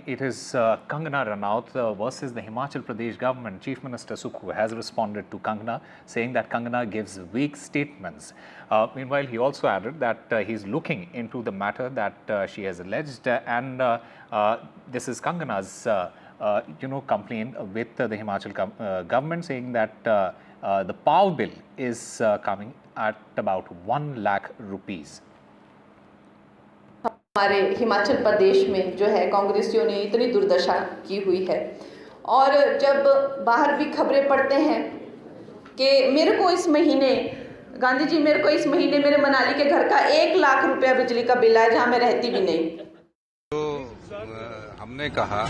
It is Kangana Ranaut versus the Himachal Pradesh government. Chief Minister Sukhu has responded to Kangana, saying that Kangana gives weak statements. Meanwhile, he also added that he's looking into the matter that she has alleged, and this is Kangana's, complaint with the Himachal government, saying that the PAV bill is coming at about 1 lakh rupees. हमारे हिमाचल प्रदेश में जो है कांग्रेसियों ने इतनी दुर्दशा की हुई है और जब बाहर भी खबरें पढ़ते हैं कि मेरे को इस महीने गांधी जी मेरे को इस महीने मेरे मनाली के घर का 1 लाख रुपया बिजली का बिल आया जहां मैं रहती भी नहीं। तो हमने कहा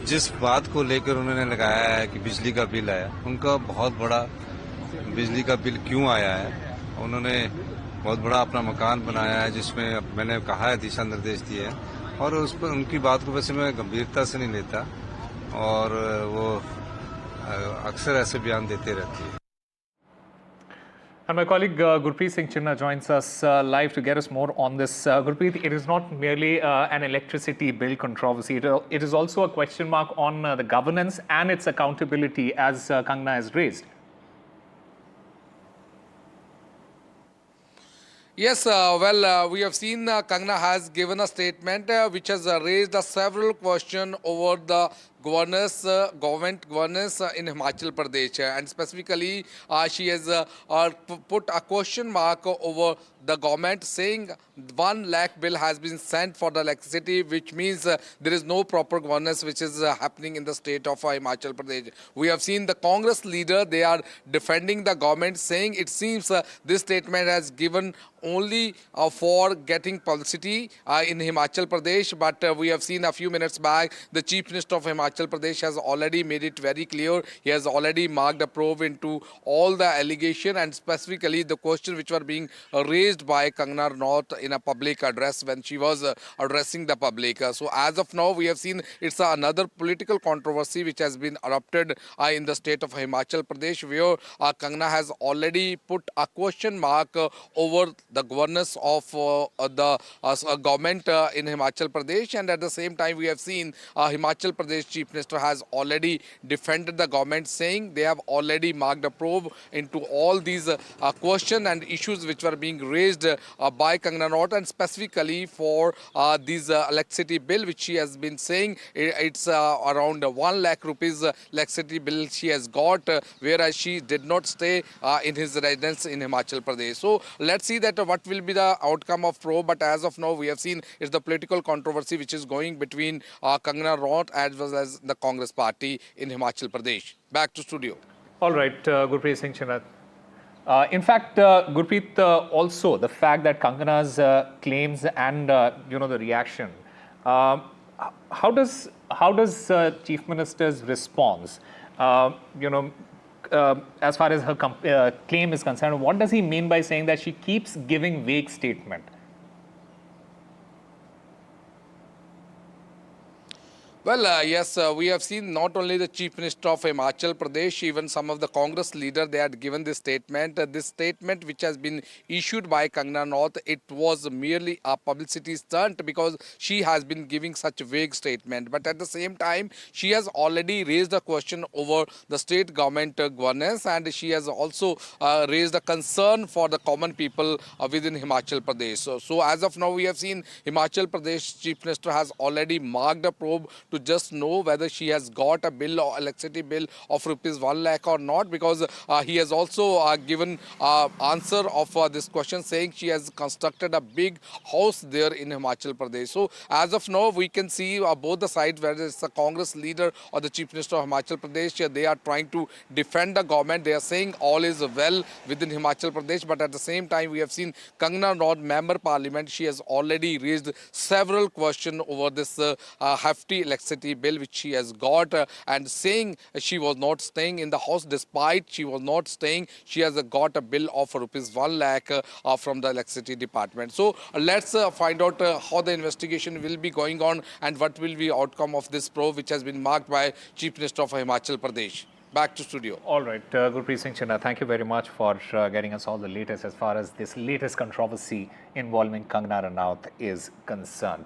जिस बात को लेकर उन्होंने लगाया है कि बिजली का बिल आया, उनका बहुत बड़ा बिजली का बिल क्यों आया है। उन्होंने बहुत बड़ा अपना मकान बनाया है जिसमें मैंने कहा है दिशा निर्देश दिए हैं और उस पर उनकी बात को वैसे मैं गंभीरता से नहीं लेता और वो अक्सर ऐसे बयान देते रहती है। And my colleague Gurpreet Singh Chinna joins us live to get us more on this. Gurpreet, it is not merely an electricity bill controversy. It is also a question mark on the governance and its accountability, as Kangana has raised. Yes, we have seen Kangana has given a statement which has raised several questions over the government governance in Himachal Pradesh, and specifically she has put a question mark over the government, saying 1 lakh bill has been sent for the electricity, which means there is no proper governance which is happening in the state of Himachal Pradesh. We have seen the Congress leader, they are defending the government, saying it seems this statement has given only for getting publicity in Himachal Pradesh, but we have seen a few minutes back the Chief Minister of Himachal Pradesh has already made it very clear. He has already marked a probe into all the allegation and specifically the questions which were being raised by Kangana Ranaut in a public address when she was addressing the public. So as of now, we have seen it's another political controversy which has been erupted in the state of Himachal Pradesh, where Kangana has already put a question mark over the governance of the government in Himachal Pradesh, and at the same time we have seen Himachal Pradesh Chief Minister has already defended the government, saying they have already marked a probe into all these questions and issues which were being raised by Kangana Ranaut, and specifically for this electricity bill which she has been saying it's around 1 lakh rupees electricity bill she has got, whereas she did not stay in his residence in Himachal Pradesh. So let's see that what will be the outcome of probe, but as of now we have seen it's the political controversy which is going between Kangana Ranaut as well as the Congress party in Himachal Pradesh. Back to studio. All right, Gurpreet Singh Chinna. In fact, Gurpreet, also the fact that Kangana's claims and the reaction, how does Chief Minister's response, as far as her claim is concerned, what does he mean by saying that she keeps giving vague statement? Well, yes, we have seen not only the Chief Minister of Himachal Pradesh, even some of the Congress leaders, they had given this statement. This statement which has been issued by Kangana Ranaut, it was merely a publicity stunt because she has been giving such a vague statement. But at the same time, she has already raised a question over the state government governance, and she has also raised a concern for the common people within Himachal Pradesh. So as of now, we have seen Himachal Pradesh Chief Minister has already marked a probe to just know whether she has got a bill or electricity bill of rupees 1 lakh or not, because he has also given answer of this question, saying she has constructed a big house there in Himachal Pradesh. So as of now, we can see both the sides, whether it's the Congress leader or the Chief Minister of Himachal Pradesh, they are trying to defend the government. They are saying all is well within Himachal Pradesh, but at the same time, we have seen Kangana Ranaut, Member Parliament, she has already raised several questions over this hefty electricity bill which she has got, and saying she was not staying in the house. Despite she was not staying, she has got a bill of rupees 1 lakh from the electricity department. So let's find out how the investigation will be going on and what will be outcome of this probe which has been marked by Chief Minister of Himachal Pradesh. Back to studio. All right, Gurpreet Singh Chinna, thank you very much for getting us all the latest as far as this latest controversy involving Kangana Ranaut is concerned.